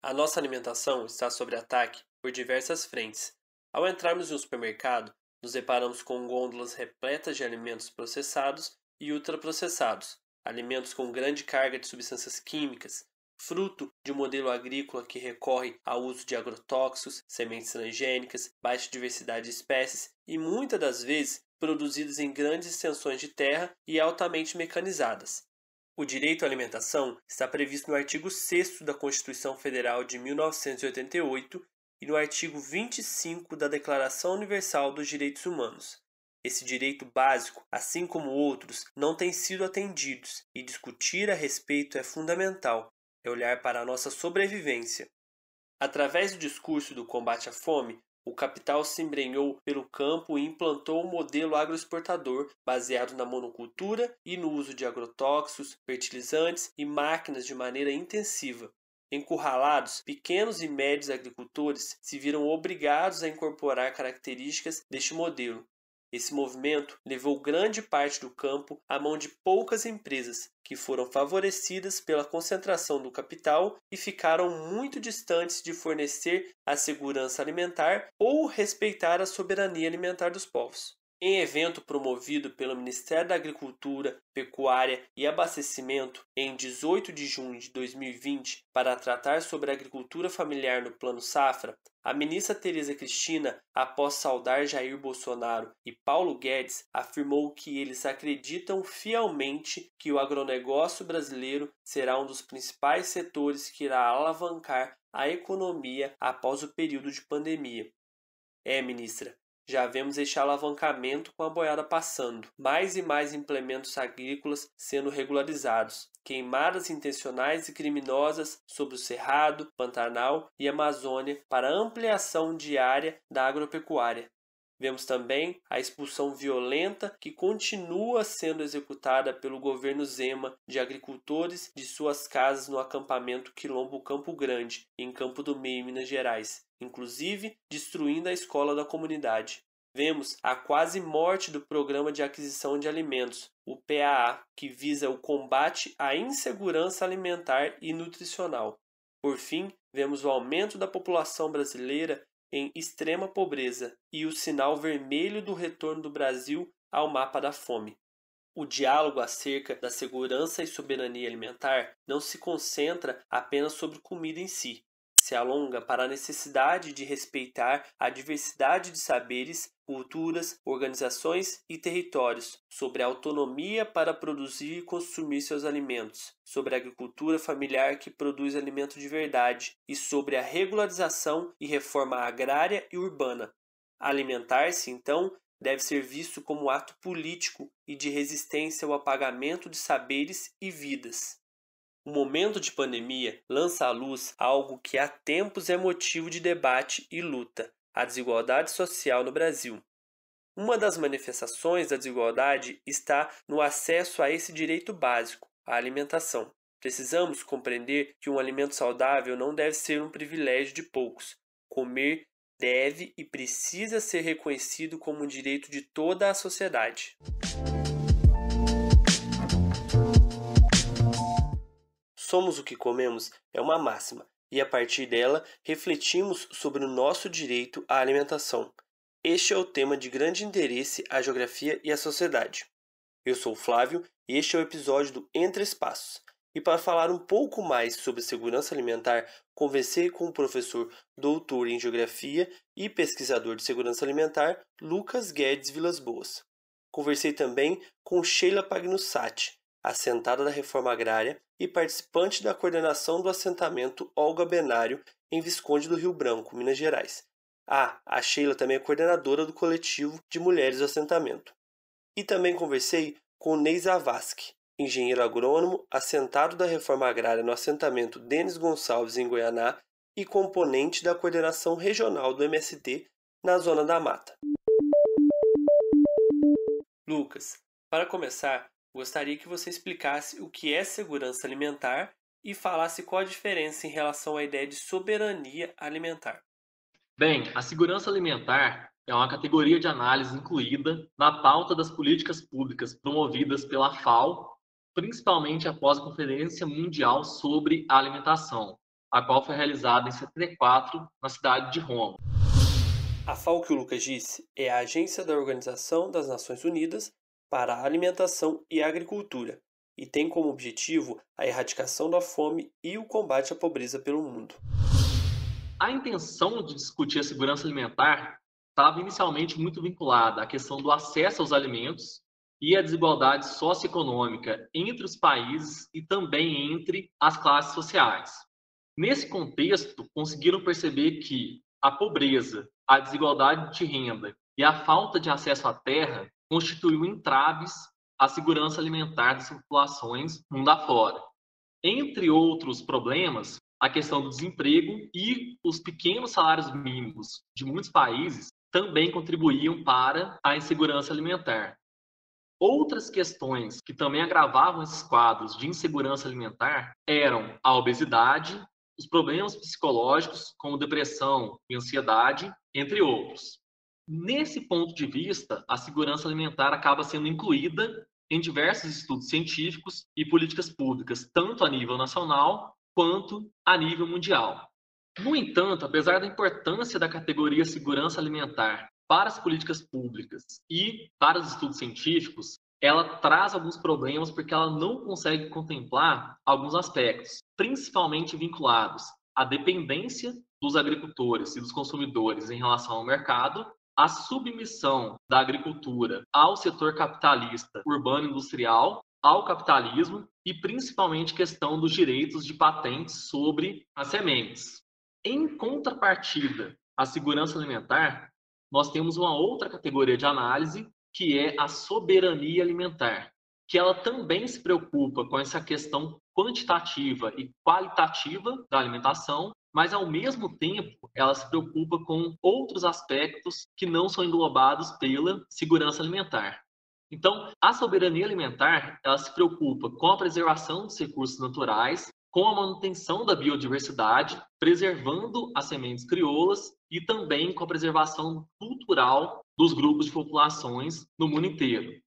A nossa alimentação está sob ataque por diversas frentes. Ao entrarmos em um supermercado, nos deparamos com gôndolas repletas de alimentos processados e ultraprocessados, alimentos com grande carga de substâncias químicas, fruto de um modelo agrícola que recorre ao uso de agrotóxicos, sementes transgênicas, baixa diversidade de espécies e muitas das vezes produzidas em grandes extensões de terra e altamente mecanizadas. O direito à alimentação está previsto no artigo 6º da Constituição Federal de 1988 e no artigo 25 da Declaração Universal dos Direitos Humanos. Esse direito básico, assim como outros, não tem sido atendidos e discutir a respeito é fundamental, é olhar para a nossa sobrevivência. Através do discurso do combate à fome, o capital se embrenhou pelo campo e implantou um modelo agroexportador baseado na monocultura e no uso de agrotóxicos, fertilizantes e máquinas de maneira intensiva. Encurralados, pequenos e médios agricultores se viram obrigados a incorporar características deste modelo. Esse movimento levou grande parte do campo à mão de poucas empresas, que foram favorecidas pela concentração do capital e ficaram muito distantes de fornecer a segurança alimentar ou respeitar a soberania alimentar dos povos. Em evento promovido pelo Ministério da Agricultura, Pecuária e Abastecimento em 18 de junho de 2020 para tratar sobre a agricultura familiar no Plano Safra, a ministra Tereza Cristina, após saudar Jair Bolsonaro e Paulo Guedes, afirmou que eles acreditam fielmente que o agronegócio brasileiro será um dos principais setores que irá alavancar a economia após o período de pandemia. Ministra, já vemos este alavancamento com a boiada passando, mais e mais implementos agrícolas sendo regularizados, queimadas intencionais e criminosas sobre o Cerrado, Pantanal e Amazônia para ampliação de área da agropecuária. Vemos também a expulsão violenta que continua sendo executada pelo governo Zema de agricultores de suas casas no acampamento Quilombo Campo Grande, em Campo do Meio, Minas Gerais, inclusive destruindo a escola da comunidade. Vemos a quase morte do Programa de Aquisição de Alimentos, o PAA, que visa o combate à insegurança alimentar e nutricional. Por fim, vemos o aumento da população brasileira em extrema pobreza e o sinal vermelho do retorno do Brasil ao mapa da fome. O diálogo acerca da segurança e soberania alimentar não se concentra apenas sobre comida em si, se alonga para a necessidade de respeitar a diversidade de saberes, culturas, organizações e territórios, sobre a autonomia para produzir e consumir seus alimentos, sobre a agricultura familiar que produz alimento de verdade e sobre a regularização e reforma agrária e urbana. Alimentar-se, então, deve ser visto como ato político e de resistência ao apagamento de saberes e vidas. O momento de pandemia lança à luz algo que há tempos é motivo de debate e luta: a desigualdade social no Brasil. Uma das manifestações da desigualdade está no acesso a esse direito básico, a alimentação. Precisamos compreender que um alimento saudável não deve ser um privilégio de poucos. Comer deve e precisa ser reconhecido como um direito de toda a sociedade. Somos o que comemos é uma máxima, e a partir dela refletimos sobre o nosso direito à alimentação. Este é o tema de grande interesse à geografia e à sociedade. Eu sou Flávio e este é o episódio do Entre Espaços. E para falar um pouco mais sobre segurança alimentar, conversei com o professor doutor em Geografia e pesquisador de segurança alimentar, Lucas Guedes Vilas Boas. Conversei também com Sheila Pagnussati, assentada da Reforma Agrária e participante da coordenação do assentamento Olga Benário, em Visconde do Rio Branco, Minas Gerais. A Sheila também é coordenadora do coletivo de mulheres do assentamento. E também conversei com Ney Zavascki, engenheiro agrônomo, assentado da Reforma Agrária no assentamento Denis Gonçalves, em Goianá, e componente da coordenação regional do MST na Zona da Mata. Lucas, para começar, gostaria que você explicasse o que é segurança alimentar e falasse qual a diferença em relação à ideia de soberania alimentar. Bem, a segurança alimentar é uma categoria de análise incluída na pauta das políticas públicas promovidas pela FAO, principalmente após a Conferência Mundial sobre a Alimentação, a qual foi realizada em 74 na cidade de Roma. A FAO que o Lucas disse é a Agência da Organização das Nações Unidas para a Alimentação e a Agricultura e tem como objetivo a erradicação da fome e o combate à pobreza pelo mundo. A intenção de discutir a segurança alimentar estava inicialmente muito vinculada à questão do acesso aos alimentos e à desigualdade socioeconômica entre os países e também entre as classes sociais. Nesse contexto, conseguiram perceber que a pobreza, a desigualdade de renda e a falta de acesso à terra constituíam entraves à segurança alimentar das populações mundo afora. Entre outros problemas, a questão do desemprego e os pequenos salários mínimos de muitos países também contribuíam para a insegurança alimentar. Outras questões que também agravavam esses quadros de insegurança alimentar eram a obesidade, os problemas psicológicos, como depressão e ansiedade, entre outros. Nesse ponto de vista, a segurança alimentar acaba sendo incluída em diversos estudos científicos e políticas públicas, tanto a nível nacional quanto a nível mundial. No entanto, apesar da importância da categoria segurança alimentar para as políticas públicas e para os estudos científicos, ela traz alguns problemas porque ela não consegue contemplar alguns aspectos, principalmente vinculados à dependência dos agricultores e dos consumidores em relação ao mercado, a submissão da agricultura ao setor capitalista urbano-industrial, ao capitalismo e principalmente questão dos direitos de patentes sobre as sementes. Em contrapartida à segurança alimentar, nós temos uma outra categoria de análise que é a soberania alimentar, que ela também se preocupa com essa questão quantitativa e qualitativa da alimentação, mas ao mesmo tempo ela se preocupa com outros aspectos que não são englobados pela segurança alimentar. Então, a soberania alimentar, ela se preocupa com a preservação dos recursos naturais, com a manutenção da biodiversidade, preservando as sementes crioulas e também com a preservação cultural dos grupos de populações no mundo inteiro.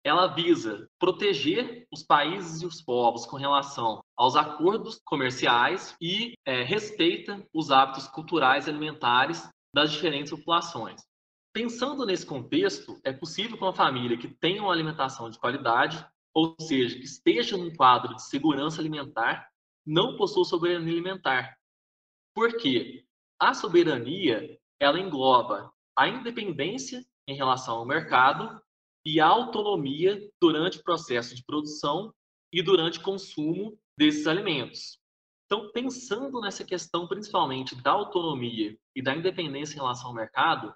Ela visa proteger os países e os povos com relação aos acordos comerciais e respeita os hábitos culturais e alimentares das diferentes populações. Pensando nesse contexto, é possível que uma família que tenha uma alimentação de qualidade, ou seja, que esteja num quadro de segurança alimentar, não possua soberania alimentar. Por quê? A soberania, ela engloba a independência em relação ao mercado e a autonomia durante o processo de produção e durante o consumo desses alimentos. Então, pensando nessa questão principalmente da autonomia e da independência em relação ao mercado,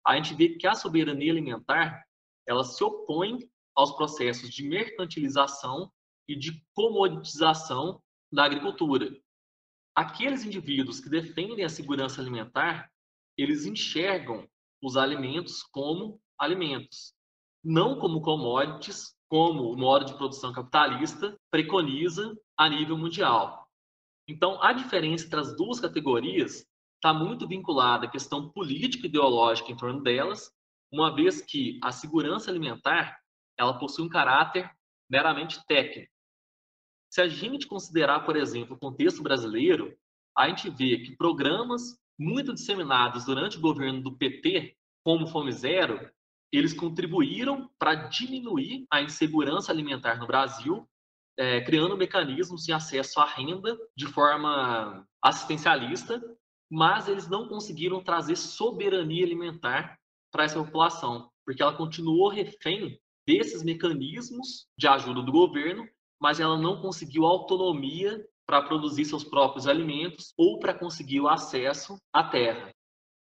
a gente vê que a soberania alimentar, ela se opõe aos processos de mercantilização e de comoditização da agricultura. Aqueles indivíduos que defendem a segurança alimentar, eles enxergam os alimentos como alimentos, não como commodities, como o modo de produção capitalista preconiza a nível mundial. Então, a diferença entre as duas categorias está muito vinculada à questão política e ideológica em torno delas, uma vez que a segurança alimentar ela possui um caráter meramente técnico. Se a gente considerar, por exemplo, o contexto brasileiro, a gente vê que programas muito disseminados durante o governo do PT, como Fome Zero, eles contribuíram para diminuir a insegurança alimentar no Brasil, criando mecanismos de acesso à renda de forma assistencialista, mas eles não conseguiram trazer soberania alimentar para essa população, porque ela continuou refém desses mecanismos de ajuda do governo, mas ela não conseguiu autonomia para produzir seus próprios alimentos ou para conseguir o acesso à terra.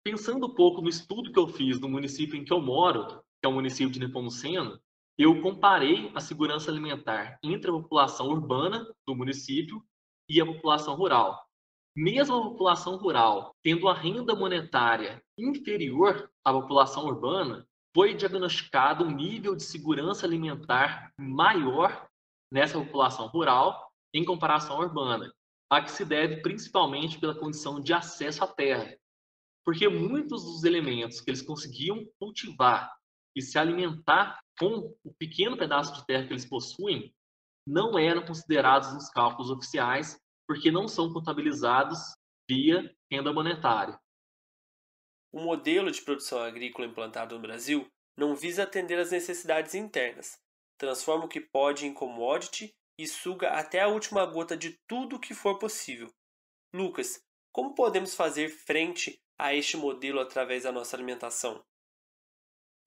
Pensando um pouco no estudo que eu fiz no município em que eu moro, que é o município de Nepomuceno, eu comparei a segurança alimentar entre a população urbana do município e a população rural. Mesmo a população rural tendo a renda monetária inferior à população urbana, foi diagnosticado um nível de segurança alimentar maior nessa população rural em comparação à urbana, a que se deve principalmente pela condição de acesso à terra. porque muitos dos elementos que eles conseguiam cultivar e se alimentar com o pequeno pedaço de terra que eles possuem não eram considerados nos cálculos oficiais, porque não são contabilizados via renda monetária. O modelo de produção agrícola implantado no Brasil não visa atender às necessidades internas, transforma o que pode em commodity e suga até a última gota de tudo o que for possível. Lucas, como podemos fazer frente a este modelo através da nossa alimentação?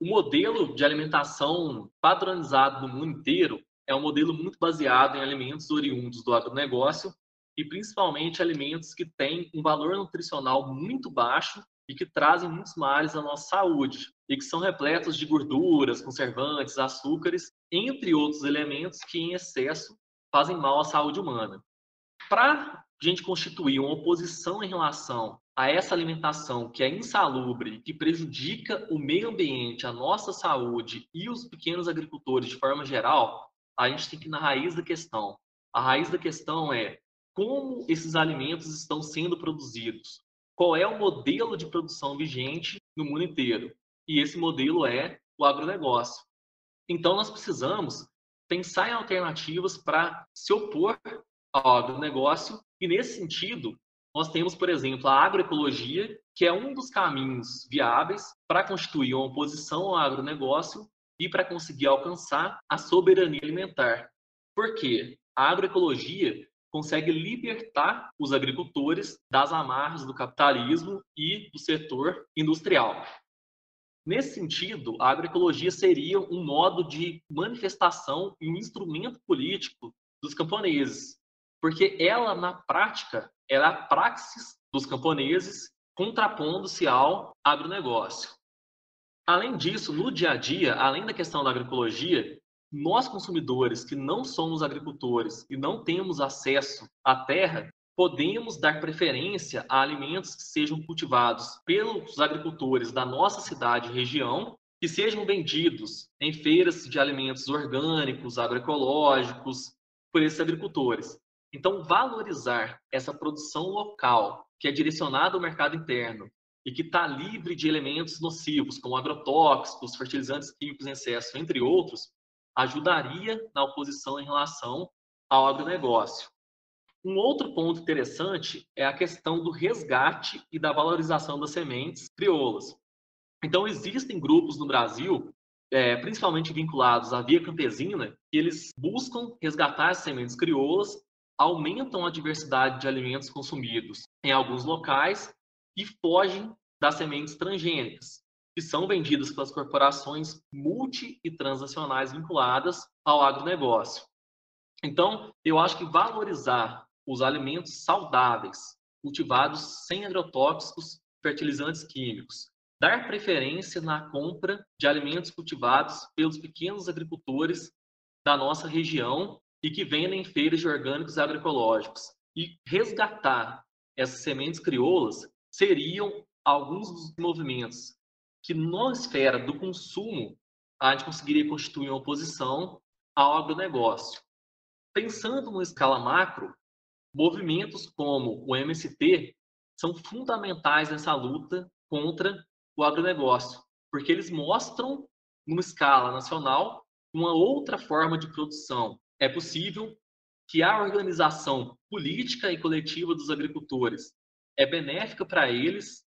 O modelo de alimentação padronizado no mundo inteiro é um modelo muito baseado em alimentos oriundos do agronegócio e principalmente alimentos que têm um valor nutricional muito baixo e que trazem muitos males à nossa saúde e que são repletos de gorduras, conservantes, açúcares, entre outros elementos que em excesso fazem mal à saúde humana. Para a gente constituir uma oposição em relação a essa alimentação que é insalubre, que prejudica o meio ambiente, a nossa saúde e os pequenos agricultores de forma geral, a gente tem que ir na raiz da questão. A raiz da questão é como esses alimentos estão sendo produzidos, qual é o modelo de produção vigente no mundo inteiro. E esse modelo é o agronegócio. Então, nós precisamos pensar em alternativas para se opor ao agronegócio, e nesse sentido, nós temos, por exemplo, a agroecologia, que é um dos caminhos viáveis para constituir uma oposição ao agronegócio e para conseguir alcançar a soberania alimentar. Por quê? A agroecologia consegue libertar os agricultores das amarras do capitalismo e do setor industrial. Nesse sentido, a agroecologia seria um modo de manifestação e um instrumento político dos camponeses, porque ela, na prática, é a praxis dos camponeses contrapondo-se ao agronegócio. Além disso, no dia a dia, além da questão da agroecologia, nós consumidores que não somos agricultores e não temos acesso à terra, podemos dar preferência a alimentos que sejam cultivados pelos agricultores da nossa cidade e região, que sejam vendidos em feiras de alimentos orgânicos, agroecológicos, por esses agricultores. Então, valorizar essa produção local, que é direcionada ao mercado interno e que está livre de elementos nocivos, como agrotóxicos, fertilizantes químicos em excesso, entre outros, ajudaria na oposição em relação ao agronegócio. Um outro ponto interessante é a questão do resgate e da valorização das sementes crioulas. Então, existem grupos no Brasil, principalmente vinculados à via campesina, que eles buscam resgatar as sementes crioulas, aumentam a diversidade de alimentos consumidos em alguns locais e fogem das sementes transgênicas, que são vendidas pelas corporações multi e transnacionais vinculadas ao agronegócio. Então, eu acho que valorizar os alimentos saudáveis, cultivados sem agrotóxicos, fertilizantes químicos, dar preferência na compra de alimentos cultivados pelos pequenos agricultores da nossa região e que vendem em feiras de orgânicos agroecológicos e resgatar essas sementes crioulas seriam alguns dos movimentos que, na esfera do consumo, a gente conseguiria constituir uma oposição ao agronegócio. Pensando numa escala macro, movimentos como o MST são fundamentais nessa luta contra o agronegócio, porque eles mostram, numa escala nacional, uma outra forma de produção. É possível que a organização política e coletiva dos agricultores é benéfica para eles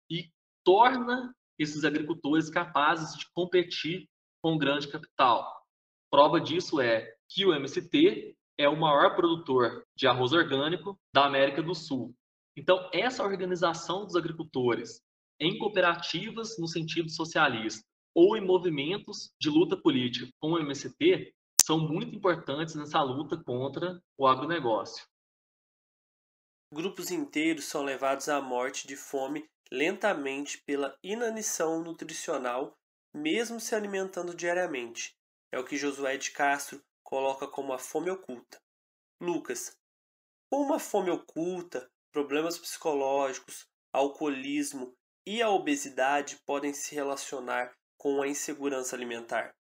e torna esses agricultores capazes de competir com o grande capital. Prova disso é que o MST é o maior produtor de arroz orgânico da América do Sul. Então, essa organização dos agricultores em cooperativas no sentido socialista ou em movimentos de luta política como o MST são muito importantes nessa luta contra o agronegócio. Grupos inteiros são levados à morte de fome lentamente pela inanição nutricional, mesmo se alimentando diariamente. É o que Josué de Castro coloca como a fome oculta. Lucas, como a fome oculta, problemas psicológicos, alcoolismo e a obesidade podem se relacionar com a insegurança alimentar?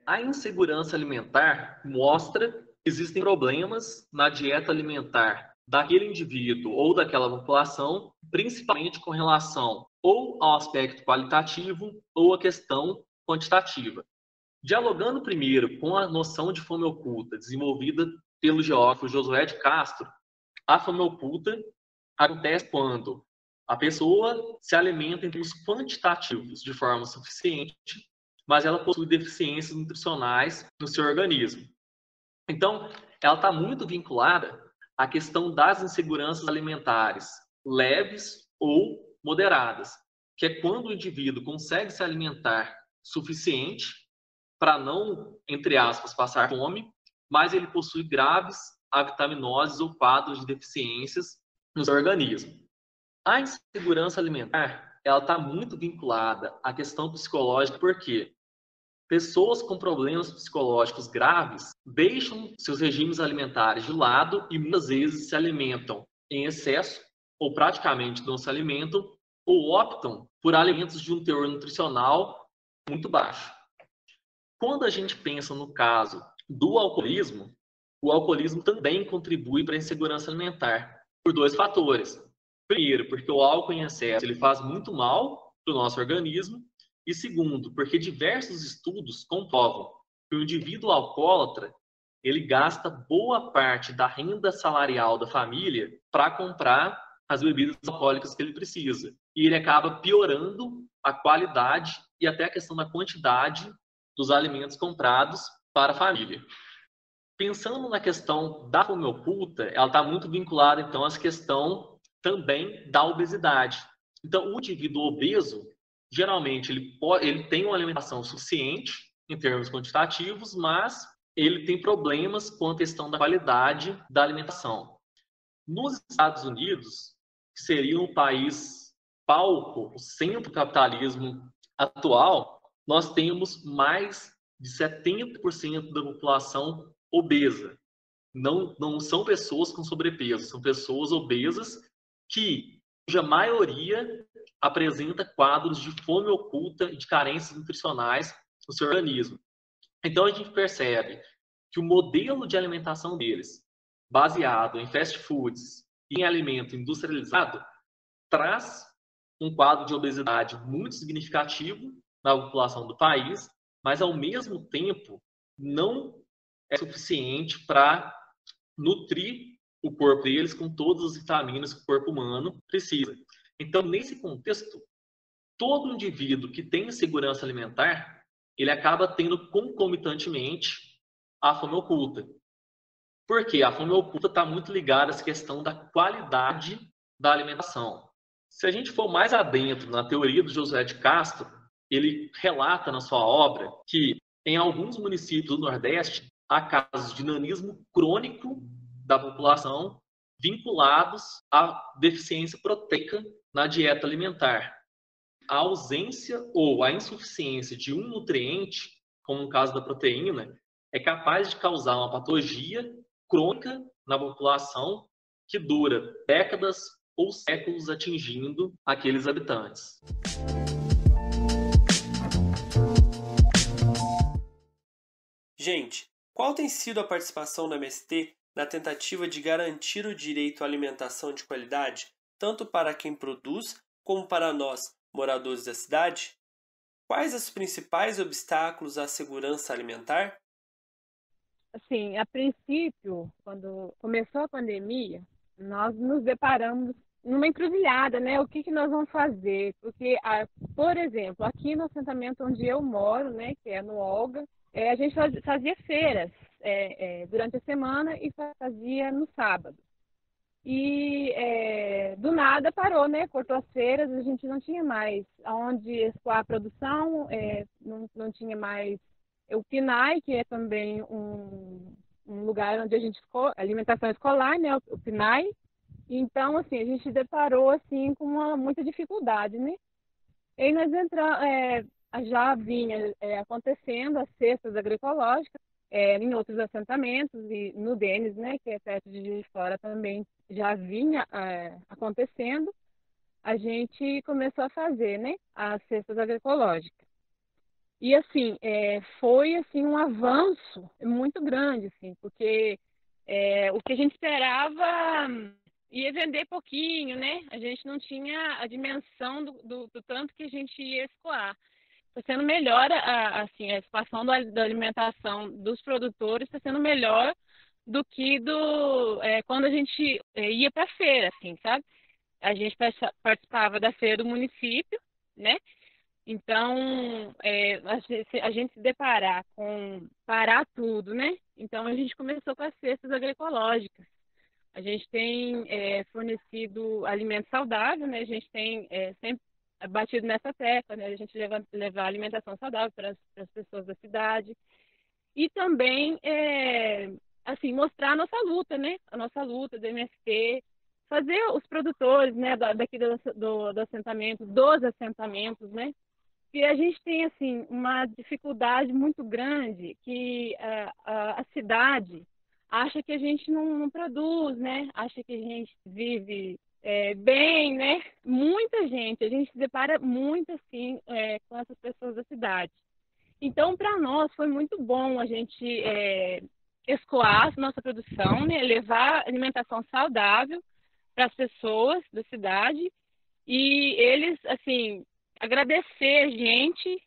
A insegurança alimentar mostra que existem problemas na dieta alimentar daquele indivíduo ou daquela população, principalmente com relação ou ao aspecto qualitativo ou à questão quantitativa. Dialogando primeiro com a noção de fome oculta desenvolvida pelo geógrafo Josué de Castro, a fome oculta acontece quando a pessoa se alimenta em termos quantitativos de forma suficiente, mas ela possui deficiências nutricionais no seu organismo. Então, ela está muito vinculada à questão das inseguranças alimentares, leves ou moderadas, que é quando o indivíduo consegue se alimentar suficiente para não, entre aspas, passar fome, mas ele possui graves avitaminoses ou quadros de deficiências no seu organismo. A insegurança alimentar, ela está muito vinculada à questão psicológica, porque pessoas com problemas psicológicos graves deixam seus regimes alimentares de lado e muitas vezes se alimentam em excesso ou praticamente não se alimentam ou optam por alimentos de um teor nutricional muito baixo. Quando a gente pensa no caso do alcoolismo, o alcoolismo também contribui para a insegurança alimentar por dois fatores. Primeiro, porque o álcool em excesso ele faz muito mal para o nosso organismo. E segundo, porque diversos estudos comprovam que o indivíduo alcoólatra ele gasta boa parte da renda salarial da família para comprar as bebidas alcoólicas que ele precisa. E ele acaba piorando a qualidade e até a questão da quantidade dos alimentos comprados para a família. Pensando na questão da fome oculta, ela está muito vinculada, então, à questão também da obesidade. Então, o indivíduo obeso, geralmente, ele tem uma alimentação suficiente em termos quantitativos, mas ele tem problemas com a questão da qualidade da alimentação. Nos Estados Unidos, que seria um país palco, o centro do capitalismo atual, nós temos mais de 70% da população obesa. Não são pessoas com sobrepeso, são pessoas obesas cuja maioria apresenta quadros de fome oculta e de carências nutricionais no seu organismo. Então a gente percebe que o modelo de alimentação deles, baseado em fast foods e em alimento industrializado, traz um quadro de obesidade muito significativo na população do país, mas ao mesmo tempo não é suficiente para nutrir o corpo deles com todas as vitaminas que o corpo humano precisa. Então, nesse contexto, todo indivíduo que tem insegurança alimentar, ele acaba tendo concomitantemente a fome oculta. Por quê? A fome oculta está muito ligada a essa questão da qualidade da alimentação. Se a gente for mais adentro na teoria do Josué de Castro, ele relata na sua obra que em alguns municípios do Nordeste há casos de nanismo crônico da população vinculados à deficiência proteica na dieta alimentar. A ausência ou a insuficiência de um nutriente, como no caso da proteína, é capaz de causar uma patologia crônica na população que dura décadas ou séculos atingindo aqueles habitantes. Gente, qual tem sido a participação do MST na tentativa de garantir o direito à alimentação de qualidade, tanto para quem produz como para nós, moradores da cidade? Quais os principais obstáculos à segurança alimentar? Assim, a princípio, quando começou a pandemia, nós nos deparamos numa encruzilhada, né? O que nós vamos fazer? Porque, por exemplo, aqui no assentamento onde eu moro, né, que é no Olga, a gente fazia feiras durante a semana e fazia no sábado. E do nada parou, né? Cortou as feiras, a gente não tinha mais onde escoar a produção, não tinha mais o PNAE, que é também um lugar onde a gente alimentação escolar, né? O PNAE. Então, assim, a gente deparou assim com muita dificuldade, né? E aí nós entramos, já vinha acontecendo as cestas agroecológicas em outros assentamentos e no Denis, né? Que é perto de Juiz de Fora também já vinha acontecendo. A gente começou a fazer, né? As cestas agroecológicas. E assim, foi assim um avanço muito grande, assim, porque o que a gente esperava ia vender pouquinho, né? A gente não tinha a dimensão do tanto que a gente ia escoar. Está sendo melhor, assim, a situação da alimentação dos produtores está sendo melhor do que quando a gente ia para a feira, assim, sabe? A gente participava da feira do município, né? Então, a gente se deparar com parar tudo, né? Então, a gente começou com as cestas agroecológicas. A gente tem fornecido alimento saudável, né? A gente tem sempre batido nessa tecla, né? A gente levar alimentação saudável para as pessoas da cidade. E também, assim, mostrar a nossa luta, né? A nossa luta do MST, fazer os produtores, né, daqui do assentamento, dos assentamentos, né? E a gente tem, assim, uma dificuldade muito grande que a cidade acha que a gente não produz, né? Acha que a gente vive bem, né? Muita gente, a gente se depara muito, assim, com essas pessoas da cidade. Então, para nós, foi muito bom a gente escoar a nossa produção, né? Levar alimentação saudável para as pessoas da cidade e eles, assim, agradecer a gente,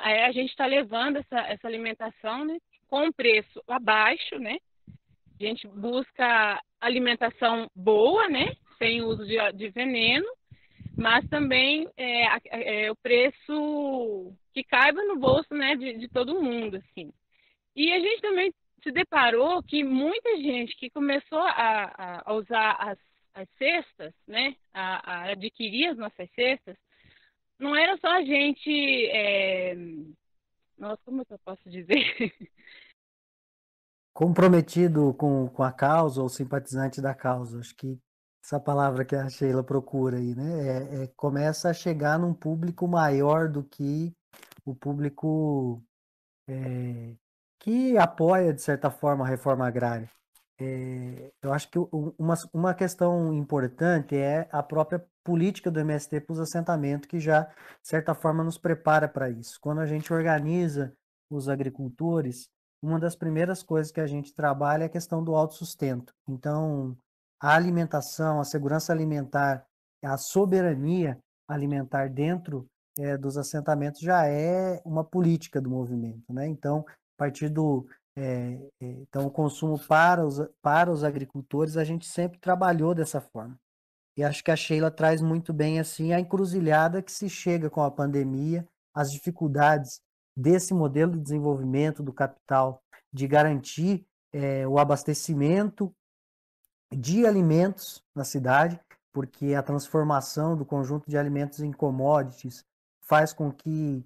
a gente está levando essa alimentação, né, com um preço abaixo, né? A gente busca alimentação boa, né? Sem uso de veneno, mas também o preço que caiba no bolso, né, de todo mundo, assim. E a gente também se deparou que muita gente que começou a usar as cestas, né, a adquirir as nossas cestas, não era só a gente, nossa, como é que eu posso dizer? Comprometido com a causa ou simpatizante da causa. Acho que essa palavra que a Sheila procura aí, né? Começa a chegar num público maior do que o público que apoia, de certa forma, a reforma agrária. Eu acho que uma questão importante é a própria política do MST para os assentamentos, que já, de certa forma, nos prepara para isso. Quando a gente organiza os agricultores, uma das primeiras coisas que a gente trabalha é a questão do autossustento. Então, a alimentação, a segurança alimentar, a soberania alimentar dentro dos assentamentos já é uma política do movimento, né? Então, a partir então, o consumo para os agricultores, a gente sempre trabalhou dessa forma. E acho que a Sheila traz muito bem assim a encruzilhada que se chega com a pandemia, as dificuldades desse modelo de desenvolvimento do capital, de garantir o abastecimento de alimentos na cidade, porque a transformação do conjunto de alimentos em commodities faz com que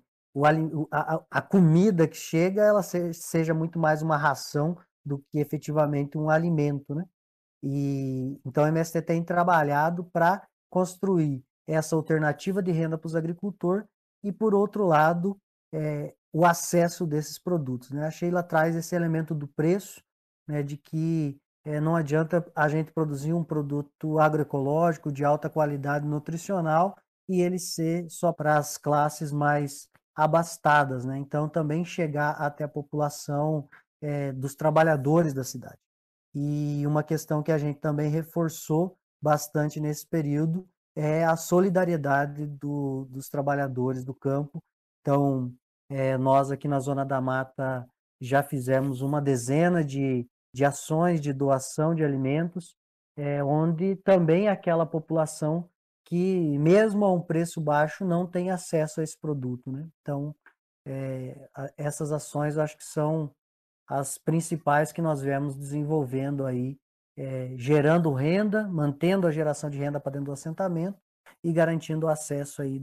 a comida que chega ela seja muito mais uma ração do que efetivamente um alimento, né? E então a MST tem trabalhado para construir essa alternativa de renda para os agricultores e, por outro lado, o acesso desses produtos, né? A Sheila traz esse elemento do preço, né, de que não adianta a gente produzir um produto agroecológico de alta qualidade nutricional e ele ser só para as classes mais abastadas, né? Então também chegar até a população dos trabalhadores da cidade. E uma questão que a gente também reforçou bastante nesse período é a solidariedade dos trabalhadores do campo. Então, nós aqui na Zona da Mata já fizemos uma dezena de ações de doação de alimentos, onde também aquela população que, mesmo a um preço baixo, não tem acesso a esse produto, né? Então, essas ações eu acho que são as principais que nós viemos desenvolvendo aí, gerando renda, mantendo a geração de renda para dentro do assentamento e garantindo o acesso aí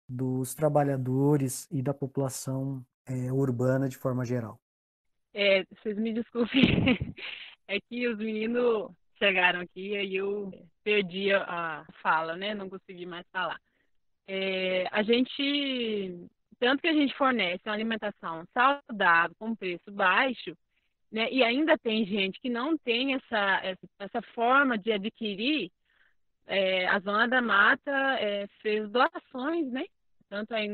dos trabalhadores e da população urbana de forma geral. Vocês me desculpem, é que os meninos chegaram aqui e eu perdi a fala, né? Não consegui mais falar. A gente, tanto que a gente fornece uma alimentação saudável, com preço baixo, né? E ainda tem gente que não tem essa forma de adquirir. A Zona da Mata fez doações, né? Tanto aí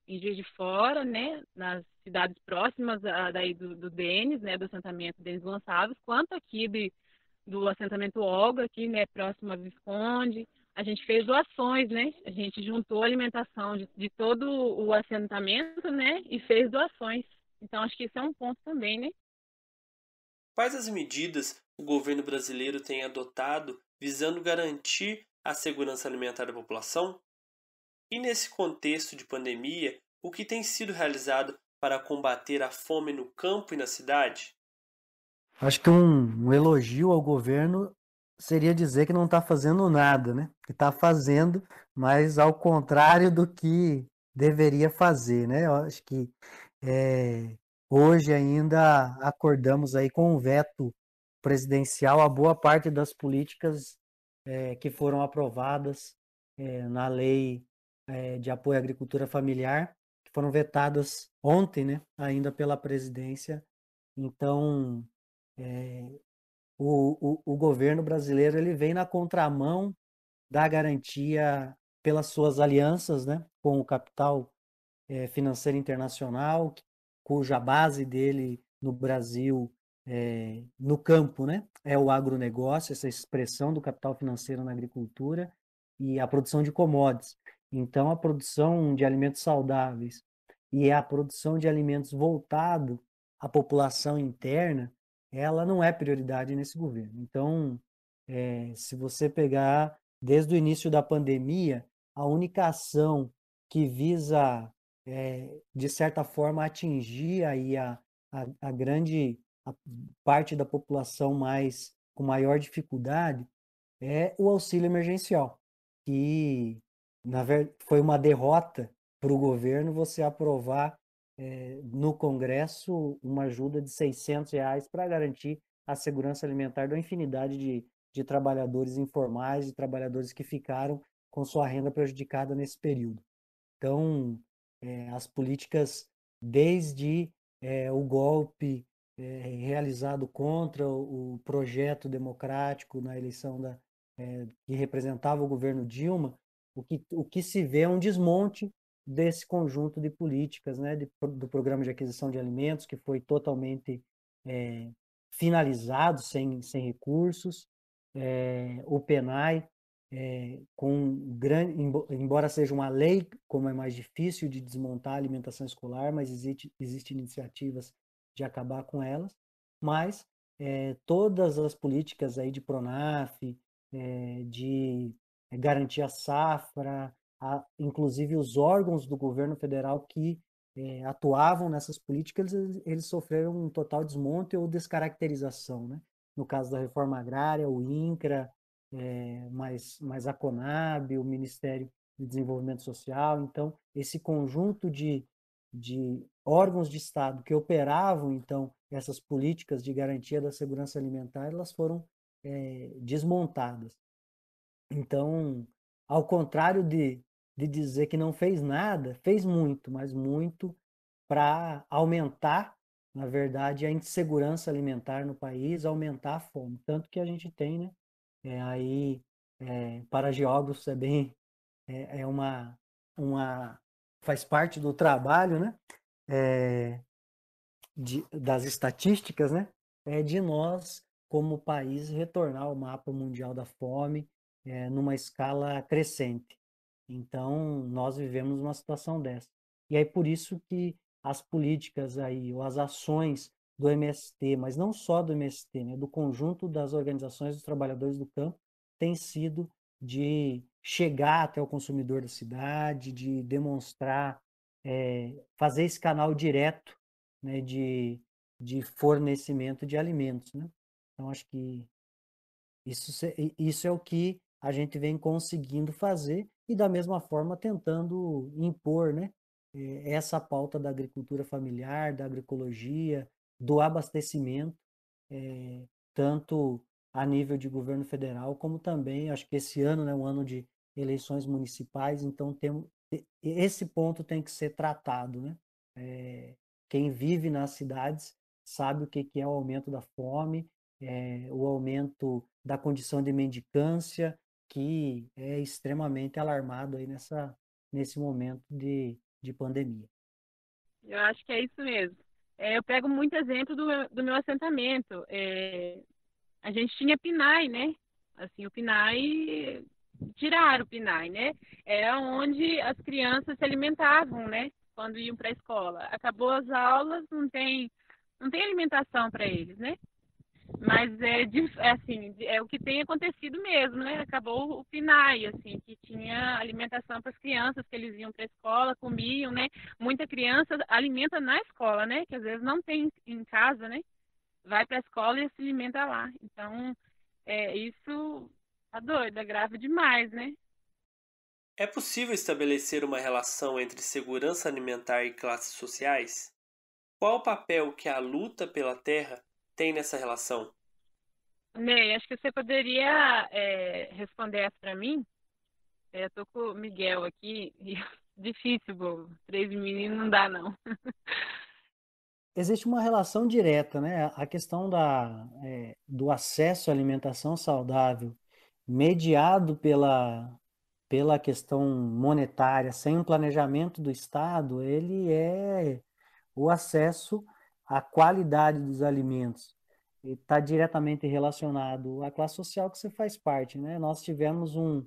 em Juiz de Fora, né? Nas cidades próximas daí do Denis, né? Do assentamento Denis Gonçalves, quanto aqui do assentamento Olga, aqui, né, próximo a Visconde. A gente fez doações, né? A gente juntou a alimentação de todo o assentamento, né? E fez doações. Então, acho que isso é um ponto também, né? Quais as medidas o governo brasileiro tem adotado visando garantir a segurança alimentar da população? E nesse contexto de pandemia, o que tem sido realizado para combater a fome no campo e na cidade? Acho que um elogio ao governo seria dizer que não está fazendo nada, né? Que está fazendo, mas ao contrário do que deveria fazer, né? Eu acho que hoje ainda acordamos aí com um veto presidencial a boa parte das políticas que foram aprovadas na lei de apoio à agricultura familiar, que foram vetadas ontem, né? Ainda pela presidência. Então, o governo brasileiro ele vem na contramão da garantia pelas suas alianças, né, com o capital financeiro internacional, cuja base dele no Brasil, no campo, né, é o agronegócio, essa expressão do capital financeiro na agricultura e a produção de commodities. Então, a produção de alimentos saudáveis e a produção de alimentos voltado à população interna, ela não é prioridade nesse governo. Então, se você pegar desde o início da pandemia, a única ação que visa, de certa forma, atingir aí a grande parte da população com maior dificuldade é o auxílio emergencial, que foi uma derrota para o governo você aprovar no Congresso uma ajuda de R$ 600 para garantir a segurança alimentar de uma infinidade de trabalhadores informais, de trabalhadores que ficaram com sua renda prejudicada nesse período. Então, as políticas, desde o golpe realizado contra o projeto democrático na eleição que representava o governo Dilma, o que se vê é um desmonte desse conjunto de políticas, né, do programa de aquisição de alimentos, que foi totalmente finalizado, sem recursos, o PENAI, embora seja uma lei, como é mais difícil de desmontar a alimentação escolar, mas existem iniciativas de acabar com elas, mas todas as políticas aí de Pronaf, de garantir a safra, inclusive os órgãos do governo federal que atuavam nessas políticas, eles sofreram um total desmonte ou descaracterização, né? No caso da reforma agrária, o INCRA, mais a Conab, o Ministério de Desenvolvimento Social. Então, esse conjunto de órgãos de Estado que operavam, então, essas políticas de garantia da segurança alimentar, elas foram desmontadas. Então, ao contrário de dizer que não fez nada, fez muito, mas muito para aumentar, na verdade, a insegurança alimentar no país, aumentar a fome. Tanto que a gente tem, né? Aí, para geógrafos é uma faz parte do trabalho, né? Das estatísticas, né? De nós, como país, retornar ao mapa mundial da fome numa escala crescente. Então, nós vivemos uma situação dessa. E aí, por isso que as políticas aí, ou as ações do MST, mas não só do MST, né, do conjunto das organizações dos trabalhadores do campo, tem sido de chegar até o consumidor da cidade, de demonstrar, fazer esse canal direto, né, de fornecimento de alimentos, né? Então, acho que isso é o que a gente vem conseguindo fazer e, da mesma forma, tentando impor, né, essa pauta da agricultura familiar, da agroecologia, do abastecimento, tanto a nível de governo federal, como também, acho que esse ano, né, um ano de eleições municipais, então esse ponto tem que ser tratado, né? Quem vive nas cidades sabe o que é o aumento da fome, o aumento da condição de mendicância, que é extremamente alarmado aí nesse momento de pandemia. Eu acho que é isso mesmo. Eu pego muito exemplo do meu assentamento. a gente tinha PNAE, né? Assim, o PNAE, tiraram o PNAE, né? Era onde as crianças se alimentavam, né? Quando iam para a escola. Acabou as aulas, não tem alimentação para eles, né? Mas assim, é o que tem acontecido mesmo, né? Acabou o PNAE, assim, que tinha alimentação para as crianças, que eles iam para a escola, comiam, né? Muita criança alimenta na escola, né? Que às vezes não tem em casa, né? Vai para a escola e se alimenta lá. Então, isso tá doido, é grave demais, né? É possível estabelecer uma relação entre segurança alimentar e classes sociais? Qual o papel que a luta pela terra tem nessa relação? Ney, acho que você poderia responder essa para mim. Eu tô com o Miguel aqui e difícil, bobo. 3 meninos não dá, não. Existe uma relação direta, né? A questão do acesso à alimentação saudável, mediado pela questão monetária, sem um planejamento do Estado, ele é o acesso à qualidade dos alimentos. Está diretamente relacionado à classe social que você faz parte, né? Nós tivemos um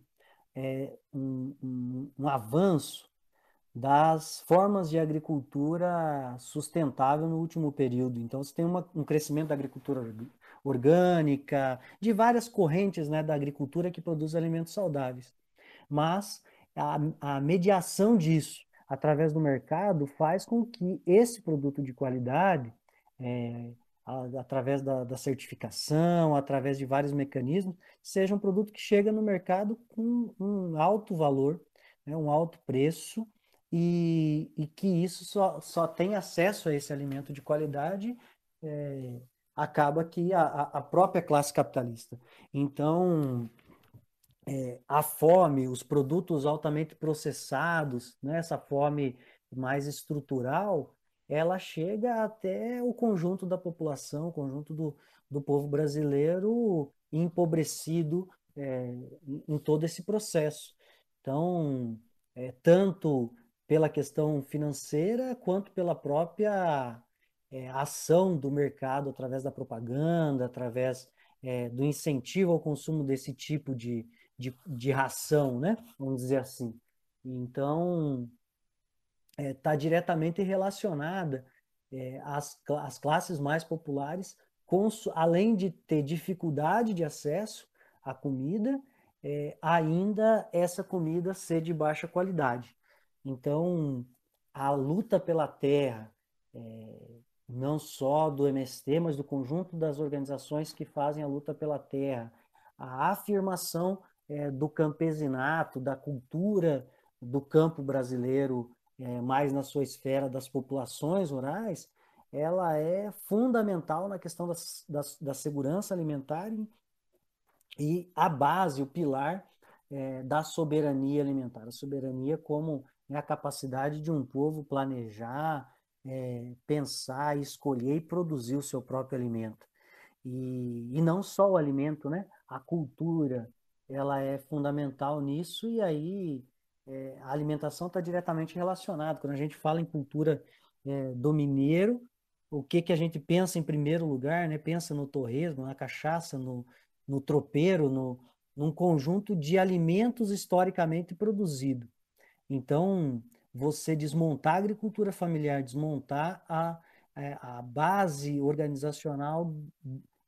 avanço das formas de agricultura sustentável no último período. Então, você tem um crescimento da agricultura orgânica, de várias correntes, né, da agricultura que produz alimentos saudáveis. Mas a mediação disso através do mercado faz com que esse produto de qualidade, é, através da certificação, através de vários mecanismos, seja um produto que chega no mercado com um alto valor, né, um alto preço, e que isso só tem acesso a esse alimento de qualidade, acaba que a própria classe capitalista. Então, a fome, os produtos altamente processados, né, essa fome mais estrutural, ela chega até o conjunto da população, o conjunto do povo brasileiro empobrecido em todo esse processo. Então, tanto pela questão financeira, quanto pela própria ação do mercado através da propaganda, através do incentivo ao consumo desse tipo de ração, né? Vamos dizer assim. Então, está diretamente relacionada às classes mais populares, além de ter dificuldade de acesso à comida, ainda essa comida ser de baixa qualidade. Então, a luta pela terra, não só do MST, mas do conjunto das organizações que fazem a luta pela terra, a afirmação do campesinato, da cultura do campo brasileiro, mais na sua esfera das populações rurais, ela é fundamental na questão da segurança alimentar e a base, o pilar da soberania alimentar. A soberania como a capacidade de um povo planejar, pensar, escolher e produzir o seu próprio alimento. E não só o alimento, né? A cultura, ela é fundamental nisso, e aí a alimentação está diretamente relacionada. Quando a gente fala em cultura do mineiro, o que a gente pensa em primeiro lugar, né? Pensa no torresmo, na cachaça, no tropeiro, num conjunto de alimentos historicamente produzidos. Então, você desmontar a agricultura familiar, desmontar a base organizacional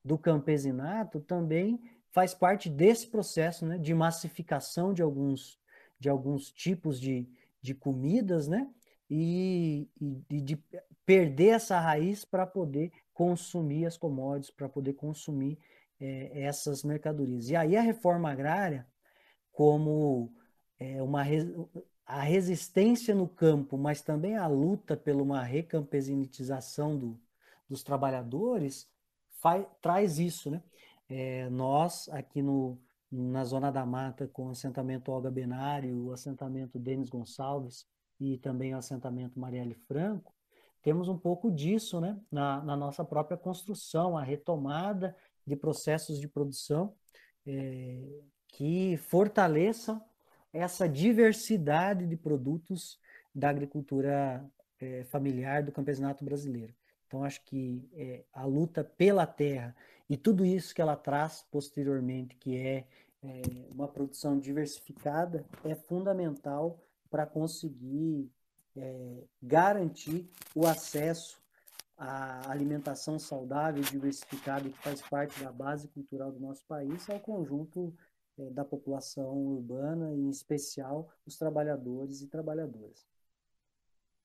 do campesinato também faz parte desse processo, né, de massificação de alguns tipos de comidas, né, e de perder essa raiz para poder consumir as commodities, para poder consumir essas mercadorias. E aí a reforma agrária, como a resistência no campo, mas também a luta por uma recampesinização dos trabalhadores, traz isso, né? Nós, aqui na Zona da Mata, com o assentamento Olga Benário, o assentamento Denis Gonçalves e também o assentamento Marielle Franco, temos um pouco disso, né? Na nossa própria construção, a retomada de processos de produção que fortaleçam essa diversidade de produtos da agricultura familiar do campesinato brasileiro. Então, acho que a luta pela terra e tudo isso que ela traz posteriormente, que é uma produção diversificada, é fundamental para conseguir garantir o acesso à alimentação saudável e diversificada, que faz parte da base cultural do nosso país, ao conjunto da população urbana, e em especial os trabalhadores e trabalhadoras.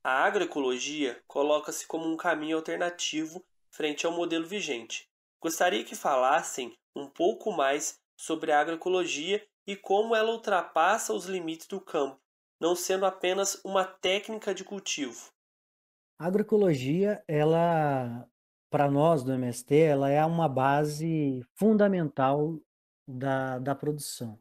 A agroecologia coloca-se como um caminho alternativo frente ao modelo vigente. Gostaria que falassem um pouco mais sobre a agroecologia e como ela ultrapassa os limites do campo, não sendo apenas uma técnica de cultivo. A agroecologia, ela, para nós do MST, ela é uma base fundamental da produção.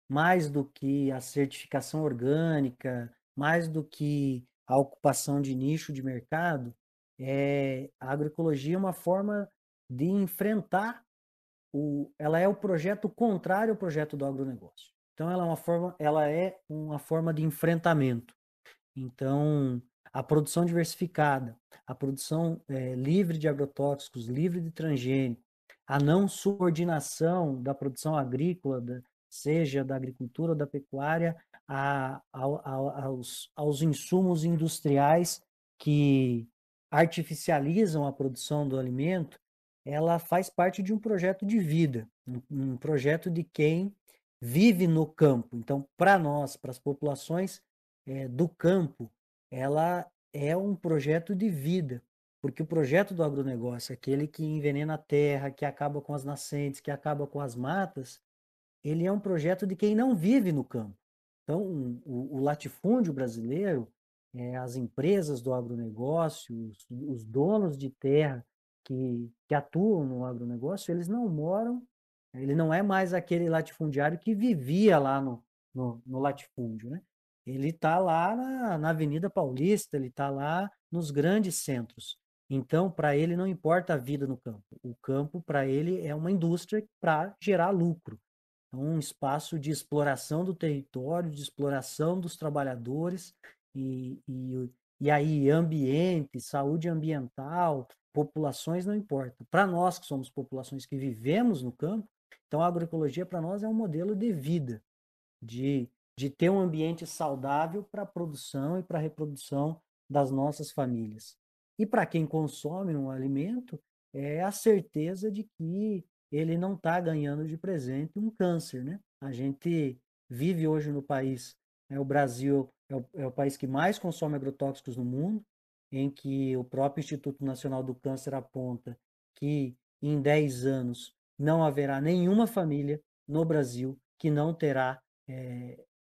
Mais do que a certificação orgânica, mais do que a ocupação de nicho de mercado, a agroecologia é uma forma de enfrentar ela é o projeto contrário ao projeto do agronegócio. Então, ela é uma forma de enfrentamento. Então, a produção diversificada, a produção livre de agrotóxicos, livre de transgênico, a não subordinação da produção agrícola, seja da agricultura ou da pecuária, aos insumos industriais que artificializam a produção do alimento, ela faz parte de um projeto de vida, um projeto de quem vive no campo. Então, para nós, para as populações do campo, ela é um projeto de vida, porque o projeto do agronegócio, aquele que envenena a terra, que acaba com as nascentes, que acaba com as matas, ele é um projeto de quem não vive no campo. Então, o latifúndio brasileiro, as empresas do agronegócio, os donos de terra que atuam no agronegócio, eles não moram, ele não é mais aquele latifundiário que vivia lá no latifúndio, né? Ele está lá na Avenida Paulista, ele está lá nos grandes centros. Então, para ele não importa a vida no campo. O campo, para ele, é uma indústria para gerar lucro. É um espaço de exploração do território, de exploração dos trabalhadores, e aí ambiente, saúde ambiental, populações não importa. Para nós que somos populações que vivemos no campo, então a agroecologia para nós é um modelo de vida, de ter um ambiente saudável para a produção e para a reprodução das nossas famílias. E para quem consome um alimento, é a certeza de que ele não está ganhando de presente um câncer, né? A gente vive hoje no país, o Brasil é o país que mais consome agrotóxicos no mundo, em que o próprio Instituto Nacional do Câncer aponta que em 10 anos não haverá nenhuma família no Brasil que não terá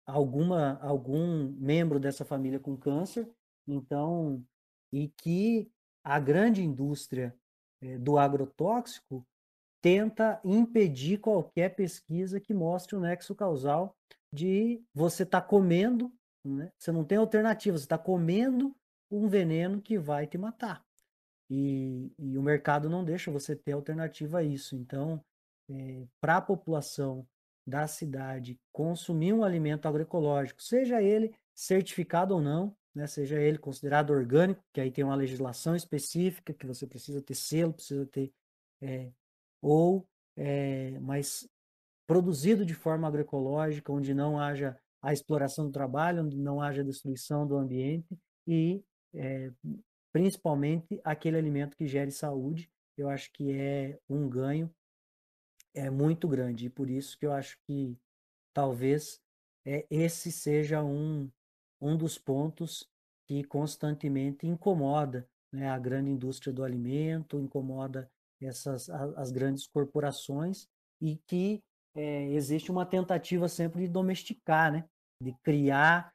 algum membro dessa família com câncer, então, e que a grande indústria do agrotóxico tenta impedir qualquer pesquisa que mostre o nexo causal de você estar comendo, né? Você não tem alternativa, você está comendo um veneno que vai te matar. E o mercado não deixa você ter alternativa a isso. Então, para a população da cidade consumir um alimento agroecológico, seja ele certificado ou não, né, seja ele considerado orgânico, que aí tem uma legislação específica que você precisa ter selo, precisa ter, é, mas produzido de forma agroecológica, onde não haja a exploração do trabalho, onde não haja destruição do ambiente e principalmente aquele alimento que gere saúde, eu acho que é um ganho muito grande. E por isso que eu acho que talvez esse seja um dos pontos que constantemente incomoda, né, a grande indústria do alimento, incomoda as grandes corporações, e que existe uma tentativa sempre de domesticar, né, de criar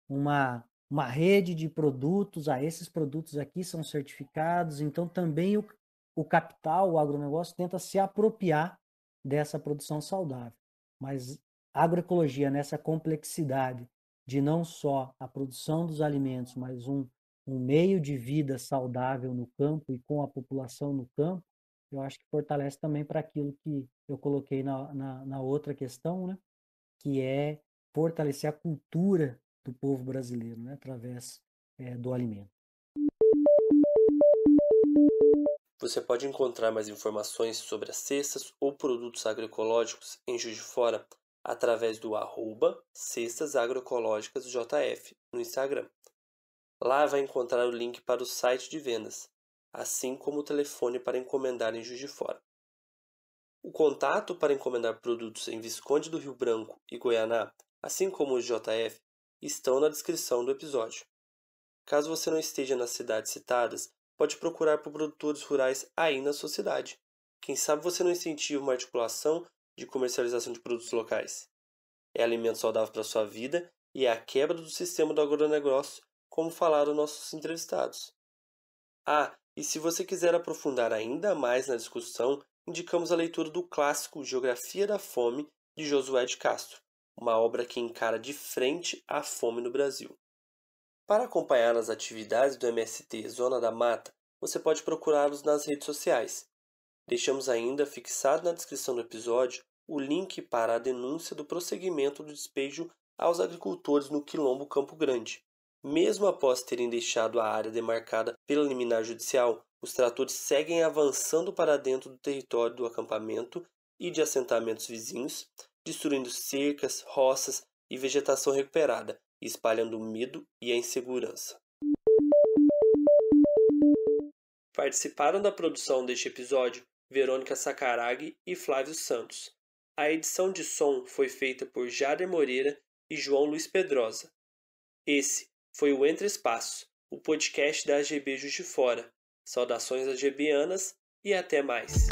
uma rede de produtos. Esses produtos aqui são certificados, então também o capital, o agronegócio, tenta se apropriar dessa produção saudável. Mas a agroecologia, nessa complexidade de não só a produção dos alimentos, mas um meio de vida saudável no campo e com a população no campo, eu acho que fortalece também para aquilo que eu coloquei na outra questão, né? Que é fortalecer a cultura do povo brasileiro, né? Através do alimento. Você pode encontrar mais informações sobre as cestas ou produtos agroecológicos em Juiz de Fora através do @cestasagroecológicasjf no Instagram. Lá vai encontrar o link para o site de vendas, assim como o telefone para encomendar em Juiz de Fora. O contato para encomendar produtos em Visconde do Rio Branco e Goianá, assim como os JF, estão na descrição do episódio. Caso você não esteja nas cidades citadas, pode procurar por produtores rurais aí na sua cidade. Quem sabe você não incentiva uma articulação de comercialização de produtos locais. É alimento saudável para a sua vida e é a quebra do sistema do agronegócio, como falaram nossos entrevistados. E se você quiser aprofundar ainda mais na discussão, indicamos a leitura do clássico Geografia da Fome, de Josué de Castro, uma obra que encara de frente a fome no Brasil. Para acompanhar as atividades do MST Zona da Mata, você pode procurá-los nas redes sociais. Deixamos ainda fixado na descrição do episódio o link para a denúncia do prosseguimento do despejo aos agricultores no Quilombo Campo Grande. Mesmo após terem deixado a área demarcada pela liminar judicial, os tratores seguem avançando para dentro do território do acampamento e de assentamentos vizinhos, destruindo cercas, roças e vegetação recuperada, espalhando o medo e a insegurança. Participaram da produção deste episódio Verônica Sacaragui e Flávio Santos. A edição de som foi feita por Jader Moreira e João Luiz Pedrosa. Esse foi o Entre Espaços, o podcast da AGB Juiz de Fora. Saudações AGBianas e até mais!